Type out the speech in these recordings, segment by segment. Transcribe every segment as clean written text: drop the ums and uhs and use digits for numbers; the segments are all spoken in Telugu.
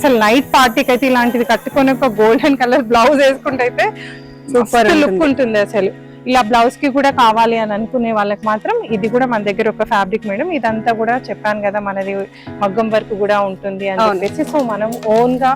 అసలు నైట్ పార్టీకి అయితే ఇలాంటిది కట్టుకొని ఒక గోల్డెన్ కలర్ బ్లౌజ్ వేసుకుంటే అయితే సూపర్ లుక్ ఉంటుంది అసలు. ఇలా బ్లౌజ్ కి కూడా కావాలి అని అనుకునే వాళ్ళకి మాత్రం ఇది కూడా మన దగ్గర ఒక ఫ్యాబ్రిక్ మేడం. ఇదంతా కూడా చెప్పాను కదా మనది మగ్గం వర్క్ కూడా ఉంటుంది అని చెప్పేసి. సో మనం ఓన్ గా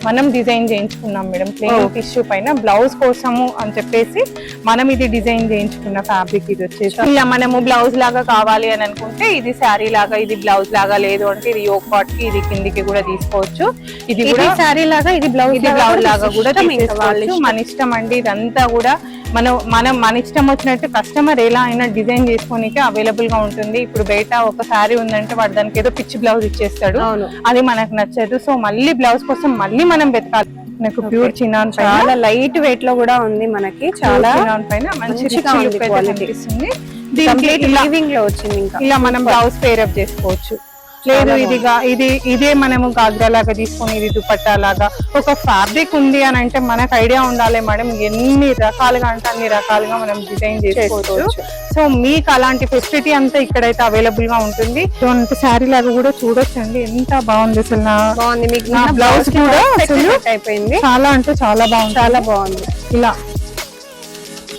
మనం డిజైన్ చేయించుకున్నాం మేడం. ప్లెయిన్ టిష్యూ పైన బ్లౌజ్ కోసము అని చెప్పేసి మనం ఇది డిజైన్ చేయించుకున్న ఫ్యాబ్రిక్. ఇది వచ్చేసి ఇలా మనము బ్లౌజ్ లాగా కావాలి అని అనుకుంటే ఇది శారీ లాగా, ఇది బ్లౌజ్ లాగా, లేదు అంటే ఇది యోక్ పార్ట్ కి ఇది కిందికి కూడా తీసుకోవచ్చు. ఇది కూడా శారీ లాగా, ఇది బ్లౌజ్ లాగా కూడా తీసుకోవచ్చు. మన ఇష్టం అండి. ఇదంతా కూడా మన ఇష్టం వచ్చినట్టు కస్టమర్ ఎలా అయినా డిజైన్ చేసుకోనికి అవైలబుల్ గా ఉంటుంది. ఇప్పుడు బయట ఒక శారీ ఉందంటే వాడు దానికి ఏదో పిచ్చి బ్లౌజ్ ఇచ్చేస్తాడు, అది మనకు నచ్చదు. సో మళ్ళీ బ్లౌజ్ కోసం మళ్ళీ మనం వెతకాలి. నాకు ప్యూర్ చినాన్ చాలా లైట్ వెయిట్ లో కూడా ఉంది. మనకి చాలా చినాన్ పైన మంచిగా కనిపిస్తుంది. లో వచ్చింది. ఇంకా ఇలా మనం బ్లౌజ్ పేరప్ చేసుకోవచ్చు. లేదు ఇదే మనము గాగ్రా లాగా తీసుకొని ఇది దుపట్టా లాగా ఒక ఫ్యాబ్రిక్ ఉంది అని అంటే మనకు ఐడియా ఉండాలి మేడం. ఎన్ని రకాలుగా అంటే అన్ని రకాలుగా మనం డిజైన్ చేసుకోవచ్చు. సో మీకు అలాంటి ఫెసిలిటీ అంతా ఇక్కడైతే అవైలబుల్ గా ఉంటుంది. సో శారీ లాగా కూడా చూడొచ్చండి, ఎంత బాగుంది అసలు. బాగుంది. మీకు బ్లౌజ్ కూడా అసలు అయిపోయింది. చాలా అంటే చాలా బాగుంది. చాలా బాగుంది. ఇలా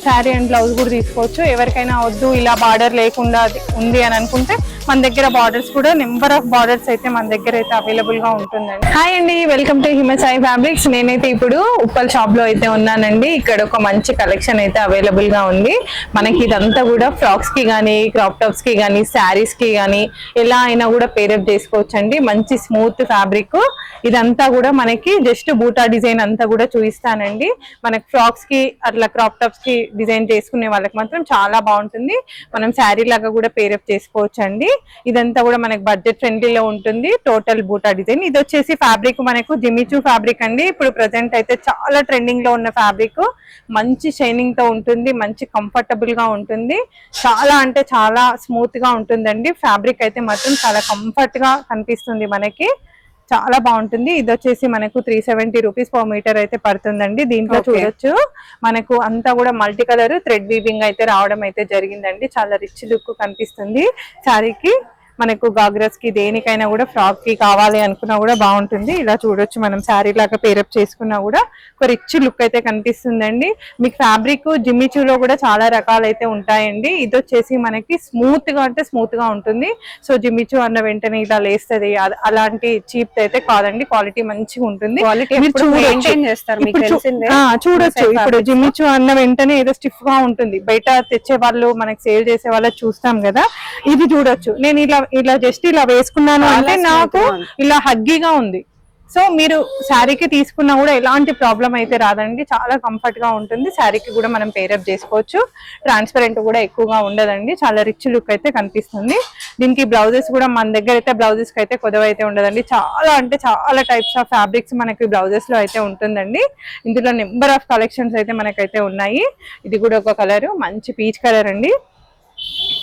శారీ అండ్ బ్లౌజ్ కూడా తీసుకోవచ్చు. ఎవరికైనా వద్దు ఇలా బార్డర్ లేకుండా ఉంది అని అనుకుంటే మన దగ్గర బార్డర్స్ కూడా నెంబర్ ఆఫ్ బార్డర్స్ అయితే మన దగ్గర అయితే అవైలబుల్ గా ఉంటుందండి. హాయ్ అండి, వెల్కమ్ టు హిమసాయి ఫ్యాబ్రిక్స్. నేనైతే ఇప్పుడు ఉప్పల్ షాప్ లో అయితే ఉన్నానండి. ఇక్కడ ఒక మంచి కలెక్షన్ అయితే అవైలబుల్ గా ఉంది. మనకి ఇదంతా కూడా ఫ్రాక్స్ కి గానీ, క్రాప్ టాప్స్ కి గానీ, శారీస్ కి గానీ ఎలా అయినా కూడా పేరప్ చేసుకోవచ్చు అండి. మంచి స్మూత్ ఫ్యాబ్రిక్. ఇదంతా కూడా మనకి జస్ట్ బూటా డిజైన్ అంతా కూడా చూపిస్తానండి. మనకి ఫ్రాక్స్ కి అట్లా క్రాప్ టాప్స్ కి డిజైన్ చేసుకునే వాళ్ళకి మాత్రం చాలా బాగుంటుంది. మనం శారీ లాగా కూడా పేరప్ చేసుకోవచ్చు అండి. ఇదంతా కూడా మనకి బడ్జెట్ ఫ్రెండ్లీలో ఉంటుంది. టోటల్ బూటా డిజైన్. ఇది వచ్చేసి ఫ్యాబ్రిక్ మనకు జిమిచూ ఫ్యాబ్రిక్ అండి. ఇప్పుడు ప్రెసెంట్ అయితే చాలా ట్రెండింగ్ లో ఉన్న ఫ్యాబ్రిక్. మంచి షైనింగ్ తో ఉంటుంది, మంచి కంఫర్టబుల్ గా ఉంటుంది, చాలా అంటే చాలా స్మూత్ గా ఉంటుందండి. ఫ్యాబ్రిక్ అయితే మాత్రం చాలా కంఫర్ట్ గా కనిపిస్తుంది మనకి, చాలా బాగుంటుంది. ఇది వచ్చేసి మనకు 370 రూపీస్ పర్ మీటర్ అయితే పడుతుందండి. దీంట్లో చూడొచ్చు మనకు అంతా కూడా మల్టీ కలర్ థ్రెడ్ వీవింగ్ అయితే రావడం అయితే జరిగిందండి. చాలా రిచ్ లుక్ కనిపిస్తుంది శారీకి. మనకు గాగ్రాస్ కి దేనికైనా కూడా ఫ్రాక్ కి కావాలి అనుకున్నా కూడా బాగుంటుంది. ఇలా చూడొచ్చు, మనం శారీ లాగా పేరప్ చేసుకున్నా కూడా ఒక రిచ్ లుక్ అయితే కనిపిస్తుందండి. మీకు ఫ్యాబ్రిక్ జిమ్మిచూలో కూడా చాలా రకాలు అయితే ఉంటాయండి. ఇది వచ్చేసి మనకి స్మూత్ గా అంటే స్మూత్ గా ఉంటుంది. సో జిమ్మిచూ అన్న వెంటనే ఇలా లేస్తుంది, అలాంటి చీప్ అయితే కాదండి. క్వాలిటీ మంచిగా ఉంటుంది. చూడొచ్చు ఇప్పుడు జిమ్మిచూ అన్న వెంటనే ఏదో స్టిఫ్ గా ఉంటుంది. బయట తెచ్చే వాళ్ళు, మనకి సేల్ చేసే వాళ్ళు చూస్తాం కదా. ఇది చూడొచ్చు, నేను ఇలా జస్ట్ ఇలా వేసుకున్నాను అంటే నాకు ఇలా హగ్గీగా ఉంది. సో మీరు శారీకి తీసుకున్నా కూడా ఎలాంటి ప్రాబ్లం అయితే రాదండి. చాలా కంఫర్ట్ గా ఉంటుంది. శారీకి కూడా మనం పేరప్ చేసుకోవచ్చు. ట్రాన్స్పరెంట్ కూడా ఎక్కువగా ఉండదండి. చాలా రిచ్ లుక్ అయితే కనిపిస్తుంది. దీనికి బ్లౌజెస్ కూడా మన దగ్గర అయితే బ్లౌజెస్ కి అయితే కొదవ అయితే ఉండదండి. చాలా అంటే చాలా టైప్స్ ఆఫ్ ఫ్యాబ్రిక్స్ మనకి బ్లౌజెస్ లో అయితే ఉంటుందండి. ఇందులో నెంబర్ ఆఫ్ కలెక్షన్స్ అయితే మనకైతే ఉన్నాయి. ఇది కూడా ఒక కలర్, మంచి పీచ్ కలర్ అండి.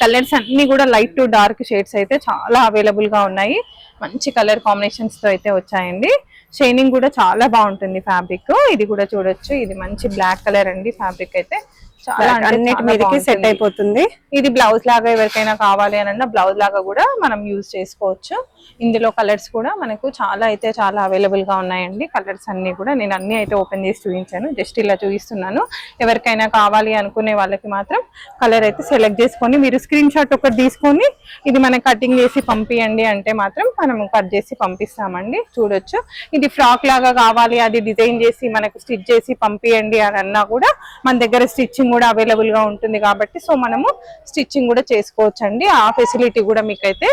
కలర్స్ అన్ని కూడా లైట్ టు డార్క్ షేడ్స్ అయితే చాలా అవైలబుల్ గా ఉన్నాయి. మంచి కలర్ కాంబినేషన్స్ తో అయితే వచ్చాయండి. షైనింగ్ కూడా చాలా బాగుంటుంది ఫ్యాబ్రిక్. ఇది కూడా చూడొచ్చు, ఇది మంచి బ్లాక్ కలర్ అండి. ఫ్యాబ్రిక్ అయితే చాలా అన్నిటి మీదకి సెట్ అయిపోతుంది. ఇది బ్లౌజ్ లాగా ఎవరికైనా కావాలి అని బ్లౌజ్ లాగా కూడా మనం యూజ్ చేసుకోవచ్చు. ఇందులో కలర్స్ కూడా మనకు చాలా అయితే చాలా అవైలబుల్ గా ఉన్నాయండి. కలర్స్ అన్ని కూడా నేను అన్ని అయితే ఓపెన్ చేసి చూపించాను, జస్ట్ ఇలా చూపిస్తున్నాను. ఎవరికైనా కావాలి అనుకునే వాళ్ళకి మాత్రం కలర్ అయితే సెలెక్ట్ చేసుకొని మీరు స్క్రీన్ షాట్ ఒకటి తీసుకొని ఇది మనం కటింగ్ చేసి పంపియండి అంటే మాత్రం మనం కట్ చేసి పంపిస్తామండి. చూడొచ్చు, ఇది ఫ్రాక్ లాగా కావాలి, అది డిజైన్ చేసి మనకు స్టిచ్ చేసి పంపియండి అని అన్నా కూడా మన దగ్గర స్టిచ్చింగ్ కూడా అవైలబుల్ గా ఉంటుంది కాబట్టి సో మనము స్టిచ్చింగ్ కూడా చేసుకోవచ్చు అండి. ఆ ఫెసిలిటీ కూడా మీకైతే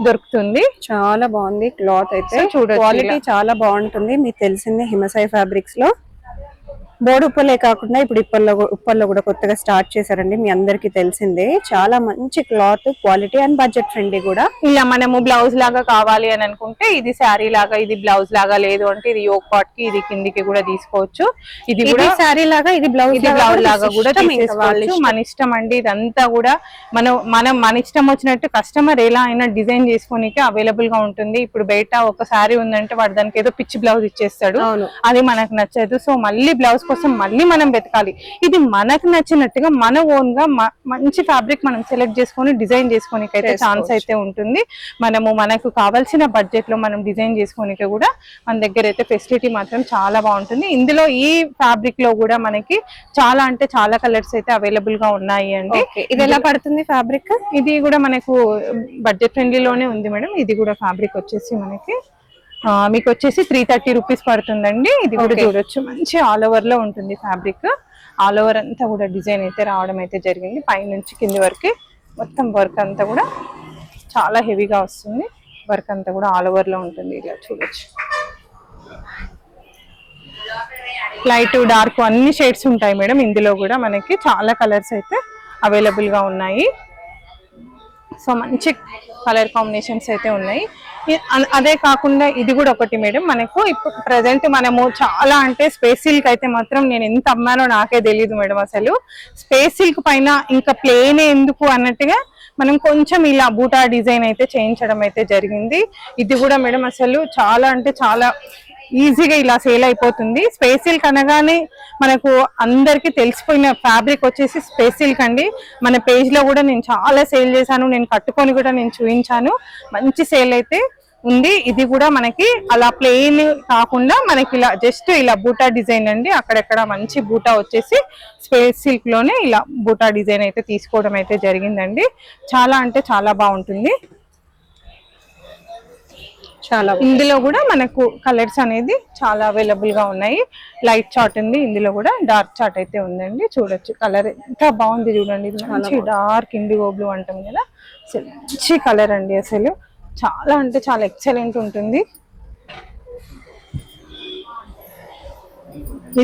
దొరుకుతుంది. చాలా బాగుంది క్లాత్ అయితే, క్వాలిటీ చాలా బాగుంటుంది. మీకు తెలిసిందే హిమసాయి ఫ్యాబ్రిక్స్ లో బోర్డు ఉప్పలే కాకుండా ఇప్పుడు ఉప్పల్లో కూడా కొత్తగా స్టార్ట్ చేశారండి. మీ అందరికి తెలిసిందే. చాలా మంచి cloth, quality and budget friendly కూడా. ఇలా మనము బ్లౌజ్ లాగా కావాలి అని అనుకుంటే ఇది శారీ లాగా, ఇది బ్లౌజ్ లాగా, లేదు అంటే ఇది యోక్ పార్ట్ కి ఇది కిందికి కూడా తీసుకోవచ్చు. ఇది కూడా శారీ లాగా, ఇది బ్లౌజ్ లాగా కూడా తీసుకోవచ్చు. మన ఇష్టం అండి. ఇదంతా కూడా మన ఇష్టం వచ్చినట్టు కస్టమర్ ఎలా అయినా డిజైన్ చేసుకోనికి అవైలబుల్ గా ఉంటుంది. ఇప్పుడు బయట ఒక శారీ ఉందంటే వాడు దానికి ఏదో పిచ్చి బ్లౌజ్ ఇచ్చేస్తాడు, అది మనకు నచ్చదు. సో మళ్ళీ బ్లౌజ్ కోసం మళ్ళీ మనం వెతకాలి. ఇది మనకు నచ్చినట్టుగా మన ఓన్ గా మంచి ఫ్యాబ్రిక్ మనం సెలెక్ట్ చేసుకొని డిజైన్ చేసుకోనికి అయితే ఛాన్స్ అయితే ఉంటుంది. మనకు కావాల్సిన బడ్జెట్ లో మనం డిజైన్ చేసుకోనికి కూడా మన దగ్గర అయితే ఫెసిలిటీ మాత్రం చాలా బాగుంటుంది. ఇందులో ఈ ఫ్యాబ్రిక్ లో కూడా మనకి చాలా అంటే చాలా కలర్స్ అయితే అవైలబుల్ గా ఉన్నాయి అండి. ఇది ఎలా పడుతుంది ఫ్యాబ్రిక్? ఇది కూడా మనకు బడ్జెట్ ఫ్రెండ్లీలోనే ఉంది మేడం. ఇది కూడా ఫ్యాబ్రిక్ వచ్చేసి మనకి మీకు వచ్చేసి 330 రూపీస్ పడుతుందండి. ఇది కూడా చూడొచ్చు, మంచి ఆల్ ఓవర్ లో ఉంటుంది ఫ్యాబ్రిక్. ఆల్ ఓవర్ అంతా కూడా డిజైన్ అయితే రావడం అయితే జరిగింది. పై నుంచి కింది వరకు మొత్తం వర్క్ అంతా కూడా చాలా హెవీగా వస్తుంది. వర్క్ అంతా కూడా ఆల్ ఓవర్ లో ఉంటుంది. ఇలా చూడొచ్చు, లైట్ డార్క్ అన్ని షేడ్స్ ఉంటాయి మేడం. ఇందులో కూడా మనకి చాలా కలర్స్ అయితే అవైలబుల్ గా ఉన్నాయి. సో మంచి కలర్ కాంబినేషన్స్ అయితే ఉన్నాయి. అదే కాకుండా ఇది కూడా ఒకటి మేడం, మనకు ఇప్పుడు ప్రజెంట్ మనము చాలా అంటే స్పేస్ సిల్క్ అయితే మాత్రం నేను ఎంత అమ్మానో నాకే తెలియదు మేడం. అసలు స్పేస్ సిల్క్ పైన ఇంకా ప్లేన్ ఎందుకు అన్నట్టుగా మనం కొంచెం ఇలా బూటా డిజైన్ అయితే చేయించడం అయితే జరిగింది. ఇది కూడా మేడం అసలు చాలా అంటే చాలా ఈజీగా ఇలా సేల్ అయిపోతుంది. స్పేస్ సిల్క్ అనగానే మనకు అందరికి తెలిసిపోయిన ఫ్యాబ్రిక్ వచ్చేసి స్పేస్ సిల్క్ అండి. మన పేజ్ లో కూడా నేను చాలా సేల్ చేశాను, నేను కట్టుకొని కూడా నేను చూపించాను. మంచి సేల్ అయితే ఉంది. ఇది కూడా మనకి అలా ప్లెయిన్ కాకుండా మనకి ఇలా జస్ట్ ఇలా బూటా డిజైన్ అండి. అక్కడెక్కడ మంచి బూటా వచ్చేసి స్పేస్ సిల్క్ లోనే ఇలా బూటా డిజైన్ అయితే తీసుకోవడం అయితే జరిగిందండి. చాలా అంటే చాలా బాగుంటుంది. ఇందులో కూడా మనకు కలర్స్ అనేది చాలా అవైలబుల్ గా ఉన్నాయి. లైట్ చార్ట్ ఉంది, ఇందులో కూడా డార్క్ చార్ట్ అయితే ఉందండి. చూడొచ్చు కలర్ ఎంత బాగుంది చూడండి. ఇది మంచి డార్క్ ఇండిగో బ్లూ అంటాం కదా, అసలు మంచి కలర్ అండి. అసలు చాలా అంటే చాలా ఎక్సలెంట్ ఉంటుంది.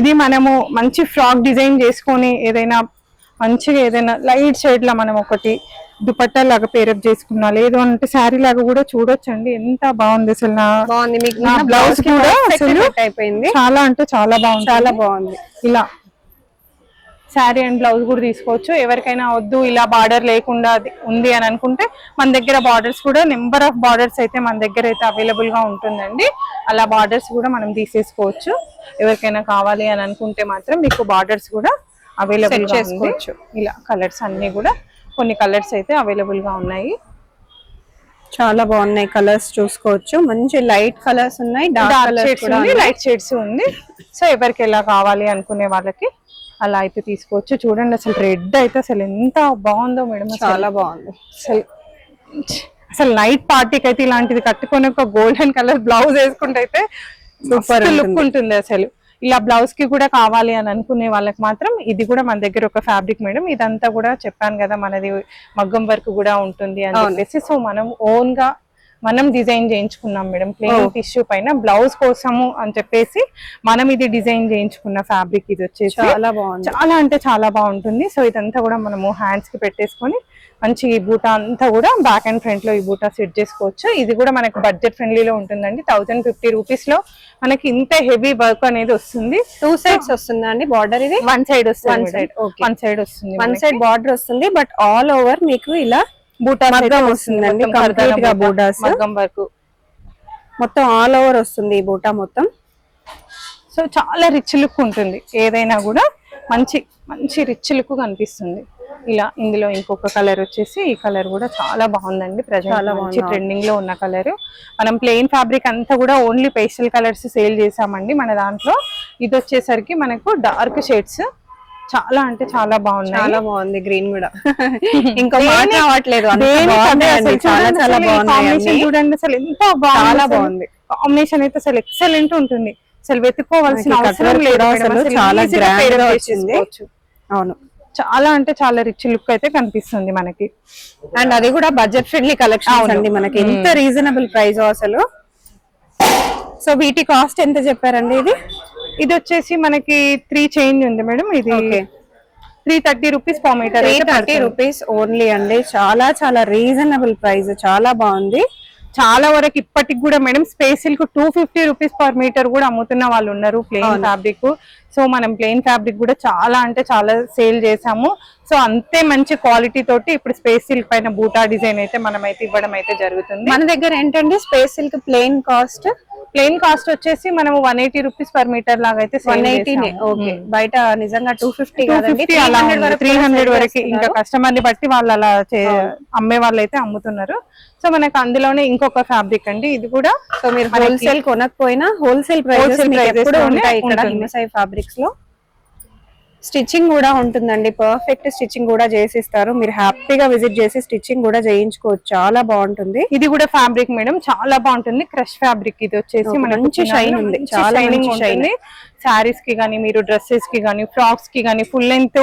ఇది మనము మంచి ఫ్రాక్ డిజైన్ చేసుకొని ఏదైనా మంచిగా ఏదైనా లైట్ షేడ్ లా మనం ఒకటి దుపట్టా లాగా పేరప్ చేసుకున్నా, లేదు అంటే శారీ లాగా కూడా చూడొచ్చండి. ఎంత బాగుంది అసలు. నా బ్లౌజ్ కూడా అసలు అయిపోయింది. చాలా అంటే చాలా బాగుంది, చాలా బాగుంది. ఇలా శారీ అండ్ బ్లౌజ్ కూడా తీసుకోవచ్చు. ఎవరికైనా వద్దు ఇలా బార్డర్ లేకుండా ఉంది అని అనుకుంటే మన దగ్గర బార్డర్స్ కూడా నెంబర్ ఆఫ్ బార్డర్స్ అయితే మన దగ్గర అయితే అవైలబుల్ గా ఉంటుందండి. అలా బార్డర్స్ కూడా మనం తీసేసుకోవచ్చు. ఎవరికైనా కావాలి అని అనుకుంటే మాత్రం మీకు బార్డర్స్ కూడా అవైలబుల్ చేసుకోవచ్చు. ఇలా కలర్స్ అన్ని కూడా కొన్ని కలర్స్ అయితే అవైలబుల్ గా ఉన్నాయి. చాలా బాగున్నాయి కలర్స్, చూసుకోవచ్చు. మంచి లైట్ కలర్స్ ఉన్నాయి, డార్క్ షేడ్స్ ఉన్నాయి, లైట్ షేడ్స్ ఉంది. సో ఎవరికి ఎలా కావాలి అనుకునే వాళ్ళకి అలా అయితే తీసుకోవచ్చు. చూడండి అసలు రెడ్ అయితే అసలు ఎంత బాగుందో మేడం, చాలా బాగుంది. అసలు నైట్ పార్టీకి అయితే ఇలాంటిది కట్టుకొని ఒక గోల్డెన్ కలర్ బ్లౌజ్ వేసుకుంటే అయితే సూపర్ లుక్ ఉంటుంది. అసలు ఇలా బ్లౌజ్ కి కూడా కావాలి అని అనుకునే వాళ్ళకి మాత్రం ఇది కూడా మన దగ్గర ఒక ఫ్యాబ్రిక్ మేడం. ఇదంతా కూడా చెప్పాను కదా మనది మగ్గం వర్క్ కూడా ఉంటుంది అని చెప్పేసి. సో మనం ఓన్ గా మనం డిజైన్ చేయించుకున్నాం మేడం. ప్లెయిన్ టిష్యూ పైన బ్లౌజ్ కోసము అని చెప్పేసి మనం ఇది డిజైన్ చేయించుకున్న ఫ్యాబ్రిక్. ఇది వచ్చేసి చాలా బాగుంది, చాలా అంటే చాలా బాగుంటుంది. సో ఇదంతా కూడా మనము హ్యాండ్స్ కి పెట్టేసుకొని మంచి ఈ బూటా అంతా కూడా బ్యాక్ అండ్ ఫ్రంట్ లో ఈ బూటా సెట్ చేసుకోవచ్చు. ఇది కూడా మనకు బడ్జెట్ ఫ్రెండ్లీలో ఉంటుందండి. 1050 రూపీస్ లో మనకి ఇంత హెవీ వర్క్ అనేది వస్తుంది. 2 సైడ్స్ వస్తుందా అండి బార్డర్? ఇది వన్ సైడ్ వస్తుంది, వన్ సైడ్ వస్తుంది, వన్ సైడ్ బార్డర్ వస్తుంది. బట్ ఆల్ ఓవర్ మీకు ఇలా బూటా వస్తుందండి. కంప్లీట్ గా బూటాస్ మగ్గం వర్క్ మొత్తం ఆల్ ఓవర్ వస్తుంది ఈ బూటా మొత్తం. సో చాలా రిచ్ లుక్ ఉంటుంది. ఏదైనా కూడా మంచి మంచి రిచ్ లుక్ కనిపిస్తుంది. ఇలా ఇందులో ఇంకొక కలర్ వచ్చేసి ఈ కలర్ కూడా చాలా బాగుందండి. ప్రజెంట్ మంచి ట్రెండింగ్ లో ఉన్న కలర్. మనం ప్లెయిన్ ఫ్యాబ్రిక్ అంతా కూడా ఓన్లీ పేస్టల్ కలర్స్ సేల్ చేసామండి మన దాంట్లో. ఇది వచ్చేసరికి మనకు డార్క్ షేడ్స్ చాలా అంటే చాలా బాగున్నాయి. చాలా బాగుంది గ్రీన్ కూడా, ఇంకా మాట రావట్లేదు. చూడండి అసలు ఎంత బాగుంది కాంబినేషన్ అయితే. అసలు ఎక్సలెంట్ ఉంటుంది. అసలు వెతుక్కోవాల్సిన అవసరం లేదు. చాలా గ్రాండ్ గా వచ్చింది. అవును, చాలా అంటే చాలా రిచ్ లుక్ అయితే కనిపిస్తుంది మనకి. అండ్ అది కూడా బడ్జెట్ ఫ్రెండ్లీ కలెక్షన్ అండి. మనకి ఎంత రీజనబుల్ ప్రైస్ అసలు. సో వీటి కాస్ట్ ఎంత చెప్పారండి? ఇది వచ్చేసి మనకి 3 చేంజ్ ఉంది మేడం. ఇది 330 rupees per metre. 330 rupees only అండి. చాలా చాలా రీజనబుల్ ప్రైస్, చాలా బాగుంది. చాలా వరకు ఇప్పటికి కూడా madam space silk 250 rupees per metre కూడా అమ్ముతున్న వాళ్ళు ఉన్నారు ప్లెయిన్ ఫ్యాబ్రిక్. సో మనం ప్లెయిన్ ఫ్యాబ్రిక్ కూడా చాలా అంటే చాలా సేల్ చేసాము. సో అంతే మంచి క్వాలిటీ తోటి ఇప్పుడు స్పేస్ సిల్క్ పైన బూటా డిజైన్ అయితే మనం అయితే ఇవ్వడం అయితే జరుగుతుంది. మన దగ్గర ఏంటంటే space silk plain cost plain cost వచ్చేసి మనం 180 రూపీస్ పర్ మీటర్ లాగా అయితే 180. ఓకే, బయట నిజంగా 250 కాదండి, 300 వరకు ఇంకా కస్టమర్ ని బట్టి వాళ్ళు అలా అమ్మే వాళ్ళు అయితే అమ్ముతున్నారు. సో మనకు అందులోనే ఇంకొక ఫ్యాబ్రిక్ అండి, ఇది కూడా సో మీరు హోల్సేల్ కొనకపోయినా హోల్సేల్ ప్రైజెస్ ఎప్పుడు ఉంటాయి ఇక్కడ హిమసాయి ఫ్యాబ్రిక్స్ లో. స్టిచ్చింగ్ కూడా ఉంటుందండి, పర్ఫెక్ట్ స్టిచ్చింగ్ కూడా చేసిస్తారు. మీరు హ్యాపీగా విజిట్ చేసి స్టిచ్చింగ్ కూడా చేయించుకోవచ్చు, చాలా బాగుంటుంది. ఇది కూడా ఫ్యాబ్రిక్ మేడం చాలా బాగుంటుంది, క్రష్ ఫ్యాబ్రిక్. ఇది వచ్చేసి మంచి షైన్ ఉంది, చాలా షైనింగ్ ఉంటుంది. శారీస్ కి గానీ, మీరు డ్రెస్సెస్ కి గానీ, ఫ్రాక్స్ కి గానీ, full length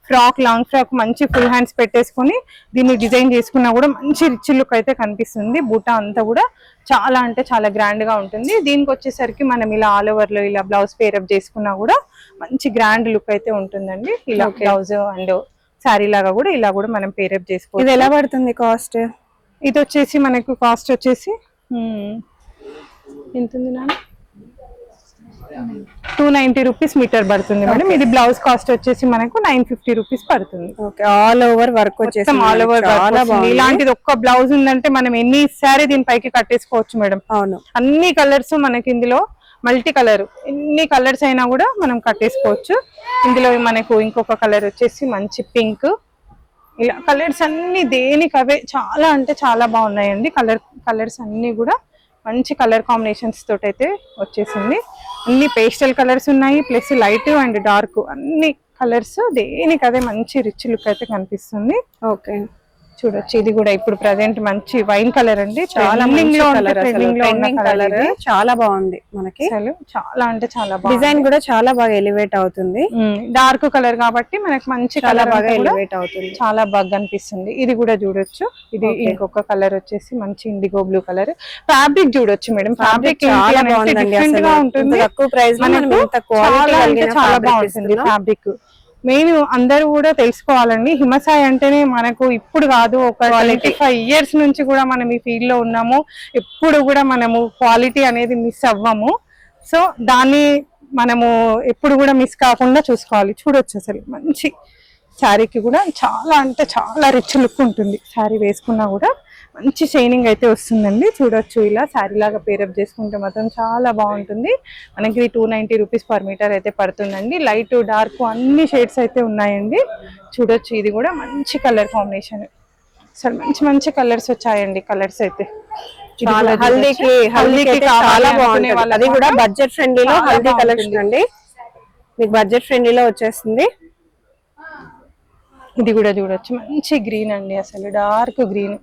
frock, long frock మంచి ఫుల్ హ్యాండ్స్ పెట్టేసుకుని దీన్ని డిజైన్ చేసుకున్నా కూడా మంచి రిచ్ లుక్ అయితే కనిపిస్తుంది. బూటా అంతా కూడా చాలా అంటే చాలా గ్రాండ్ గా ఉంటుంది. దీనికి వచ్చేసరికి మనం ఇలా ఆల్ ఓవర్ లో ఇలా బ్లౌజ్ పేరప్ చేసుకున్నా కూడా మంచి గ్రాండ్ లుక్ అయితే ఉంటుందండి. ఇలా బ్లౌజ్ అండ్ శారీ లాగా కూడా ఇలా కూడా మనం పేరప్ చేసుకోవచ్చు. ఇది ఎలా పడుతుంది కాస్ట్? ఇది వచ్చేసి మనకు కాస్ట్ వచ్చేసి ఎంత ఉంది నాన్న, 290 రూపీస్ మీటర్ పడుతుంది మేడం. ఇది బ్లౌజ్ కాస్ట్ వచ్చేసి మనకు 950 రూపీస్ పడుతుంది. ఆల్ ఓవర్ వర్క్ వచ్చేసి ఆల్ ఓవర్ ఇలాంటిది ఒక్క బ్లౌజ్ ఉందంటే మనం ఎన్ని సారీ దీనిపైకి కట్టేసుకోవచ్చు మేడం. అవును, అన్ని కలర్స్ మనకి ఇందులో మల్టీ కలర్, ఎన్ని కలర్స్ అయినా కూడా మనం కట్టేసుకోవచ్చు. ఇందులో మనకు ఇంకొక కలర్ వచ్చేసి మంచి పింక్. ఇలా కలర్స్ అన్ని దేనికి అవే చాలా అంటే చాలా బాగున్నాయండి. కలర్స్ అన్ని కూడా మంచి కలర్ కాంబినేషన్స్ తోటి అయితే వచ్చేసింది. అన్ని పేస్టల్ కలర్స్ ఉన్నాయి, ప్లస్ లైట్ అండ్ డార్క్, అన్ని కలర్స్ దేనికి అదే మంచి రిచ్ లుక్ అయితే కనిపిస్తుంది. ఓకే, చూడొచ్చు. ఇది కూడా ఇప్పుడు ప్రజెంట్ మంచి వైన్ కలర్ అండి, చాలా చాలా బాగుంది. మనకి చాలా అంటే చాలా బాగుంది. డిజైన్ కూడా చాలా బాగా ఎలివేట్ అవుతుంది. డార్క్ కలర్ కాబట్టి మనకి మంచి కలర్ బాగా ఎలివేట్ అవుతుంది, చాలా బాగా కనిపిస్తుంది. ఇది కూడా చూడొచ్చు. ఇది ఇంకొక కలర్ వచ్చేసి మంచి ఇండిగో బ్లూ కలర్. ఫ్యాబ్రిక్ చూడొచ్చు మేడం, ఫ్యాబ్రిక్ చాలా బాగుంది, ఉంటుంది. తక్కువ ప్రైస్ లో చాలా బాగుంటుంది ఫ్యాబ్రిక్. మెయిన్ అందరూ కూడా తెలుసుకోవాలండి, హిమసాయి అంటేనే మనకు ఇప్పుడు కాదు, ఒక 25 ఇయర్స్ నుంచి కూడా మనం ఈ ఫీల్డ్ లో ఉన్నాము. ఎప్పుడు కూడా మనము క్వాలిటీ అనేది మిస్ అవ్వము. సో దాన్ని మనము ఎప్పుడు కూడా మిస్ కాకుండా చూసుకోవాలి. చూడొచ్చు అసలు మంచి శారీకి కూడా చాలా అంటే చాలా రిచ్ లుక్ ఉంటుంది. శారీ వేసుకున్నా కూడా మంచి షైనింగ్ అయితే వస్తుందండి. చూడొచ్చు, ఇలా శారీ లాగా పేరప్ చేసుకుంటే మాత్రం చాలా బాగుంటుంది. మనకి 290 రూపీస్ పర్ మీటర్ అయితే పడుతుందండి. లైట్ డార్క్ అన్ని షేడ్స్ అయితే ఉన్నాయండి. చూడొచ్చు, ఇది కూడా మంచి కలర్ కాంబినేషన్. అసలు మంచి మంచి కలర్స్ వచ్చాయండి. కలర్స్ అయితే హల్దీకి చాలా బాగుంటుంది. అది కూడా బడ్జెట్ ఫ్రెండ్లీలో హల్దీ కలెక్షన్ అండి, మీకు బడ్జెట్ ఫ్రెండ్లీలో వచ్చేస్తుంది. ఇది కూడా చూడొచ్చు, మంచి గ్రీన్ అండి, అసలు డార్క్ గ్రీన్.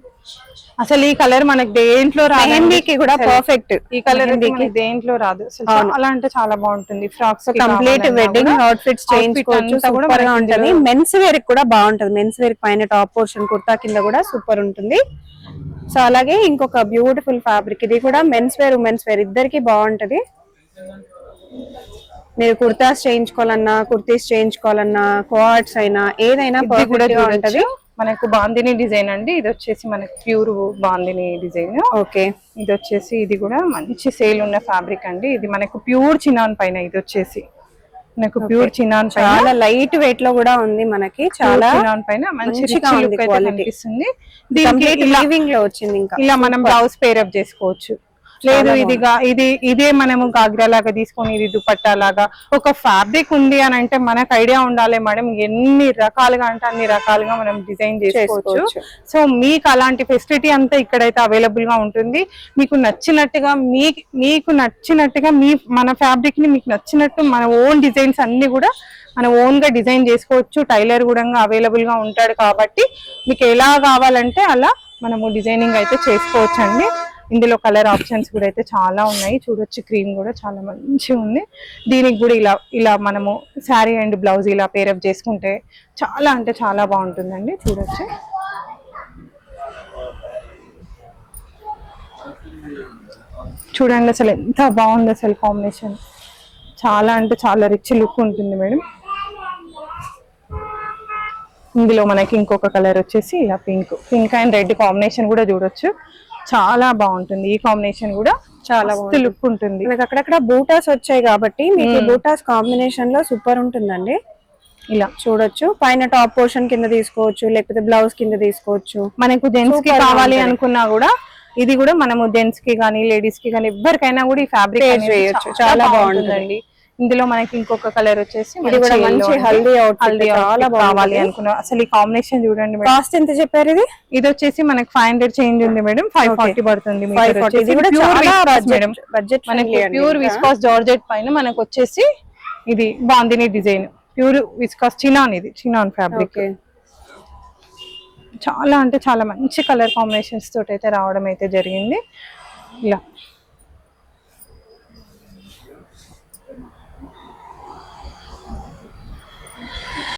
అసలు ఈ కలర్ మనకి దేంట్లో మెహందీకి కూడా పర్ఫెక్ట్. ఈ కలర్ దేంట్లో రాదు. చాలా అంటే చాలా బాగుంటుంది. Frocks complete wedding out fits చేయించుకోవచ్చు, సూపర్ గా ఉంటుంది. మెన్స్ వేర్ కూడా బాగుంటుంది. మెన్స్ వేర్ పైన టాప్ పోర్షన్ కుర్తా కింద కూడా సూపర్ ఉంటుంది. సో అలాగే ఇంకొక బ్యూటిఫుల్ ఫ్యాబ్రిక్, ఇది కూడా మెన్స్ వేర్ ఉమెన్స్ వేర్ ఇద్దరికి బాగుంటది. మీరు కుర్తాస్ చేయించుకోవాలన్నా, కుర్తీస్ చేయించుకోవాలన్నా, కోఆర్డ్స్ అయినా ఏదైనా పర్ఫెక్ట్ గా ఉంటది. మనకు బాందిని డిజైన్ అండి. ఇది వచ్చేసి మనకి ప్యూర్ బాందిని డిజైన్. ఓకే, ఇది వచ్చేసి ఇది కూడా మంచి సేల్ ఉన్న ఫ్యాబ్రిక్ అండి. ఇది మనకు ప్యూర్ చినాన్ పైన, ఇది వచ్చేసి మనకు ప్యూర్ చినాన్ పైన చాలా లైట్ వెయిట్ లో కూడా ఉంది. మనకి చాలా చినాన్ పైన మంచి లుక్ అయితే కనిపిస్తుంది. దీనికి లో వచ్చింది. ఇంకా ఇలా మనం బ్లౌజ్ పేరప్ చేసుకోవచ్చు. లేదు ఇదే మనము గాగ్రా లాగా తీసుకొని ఇది దుపట్టా లాగా ఒక ఫ్యాబ్రిక్ ఉంది అని అంటే మనకు ఐడియా ఉండాలి మేడం, ఎన్ని రకాలుగా అంటే అన్ని రకాలుగా మనం డిజైన్ చేసుకోవచ్చు. సో మీకు అలాంటి ఫెసిలిటీ అంతా ఇక్కడైతే అవైలబుల్ గా ఉంటుంది. మీకు నచ్చినట్టుగా మన ఫ్యాబ్రిక్ ని మీకు నచ్చినట్టు మన ఓన్ డిజైన్స్ అన్ని కూడా మనం ఓన్ గా డిజైన్ చేసుకోవచ్చు. టైలర్ కూడా అవైలబుల్ గా ఉంటాడు కాబట్టి మీకు ఎలా కావాలంటే అలా మనము డిజైనింగ్ అయితే చేసుకోవచ్చు అండి. ఇందులో కలర్ ఆప్షన్స్ కూడా అయితే చాలా ఉన్నాయి. చూడొచ్చు, క్రీమ్ కూడా చాలా మంచిగా ఉంది. దీనికి కూడా ఇలా మనము శారీ అండ్ బ్లౌజ్ ఇలా పేరప్ చేసుకుంటే చాలా అంటే చాలా బాగుంటుందండి. చూడొచ్చు, చూడండి అసలు ఎంత బాగుంది అసలు కాంబినేషన్. చాలా అంటే చాలా రిచ్ లుక్ ఉంటుంది మేడం. ఇందులో మనకి ఇంకొక కలర్ వచ్చేసి ఇలా పింక్ అండ్ రెడ్ కాంబినేషన్ కూడా చూడొచ్చు, చాలా బాగుంటుంది. ఈ కాంబినేషన్ కూడా చాలా లుక్ ఉంటుంది. అక్కడక్కడ బూటాస్ వచ్చాయి కాబట్టి మీకు బూటాస్ కాంబినేషన్ లో సూపర్ ఉంటుందండి. ఇలా చూడొచ్చు, పైన టాప్ పోర్షన్ కింద తీసుకోవచ్చు, లేకపోతే బ్లౌజ్ కింద తీసుకోవచ్చు. మనకు జెంట్స్ కి కావాలి అనుకున్నా కూడా ఇది కూడా మనము జెంట్స్ కి కానీ లేడీస్ కి కానీ ఎవరికైనా కూడా ఈ ఫ్యాబ్రిక్ చేయొచ్చు. చాలా బాగుంటుందండి. ఇందులో మనకి ఇంకొక కలర్ వచ్చేసి ఇది కూడా మంచి హల్దీ హల్దీ చాలా కావాలి అనుకున్నా. అసలు ఈ కాంబినేషన్ చూడండి మేడం. కాస్ట్ ఎంత చెప్పారు ఇది? ఇది వచ్చేసి మనకి 500 చేంజ్ ఉంది మేడం. 540 పడుతుంది. ఇది కూడా చాలా బడ్జెట్ మనకి ప్యూర్ విస్కాస్ జార్జెట్ పైన మనకు వచ్చేసి ఇది bandhani design, pure viscous chinon, ఇది చినాన్ ఫ్యాబ్రిక్. చాలా అంటే చాలా మంచి కలర్ కాంబినేషన్స్ తోటి అయితే రావడం అయితే జరిగింది. ఇలా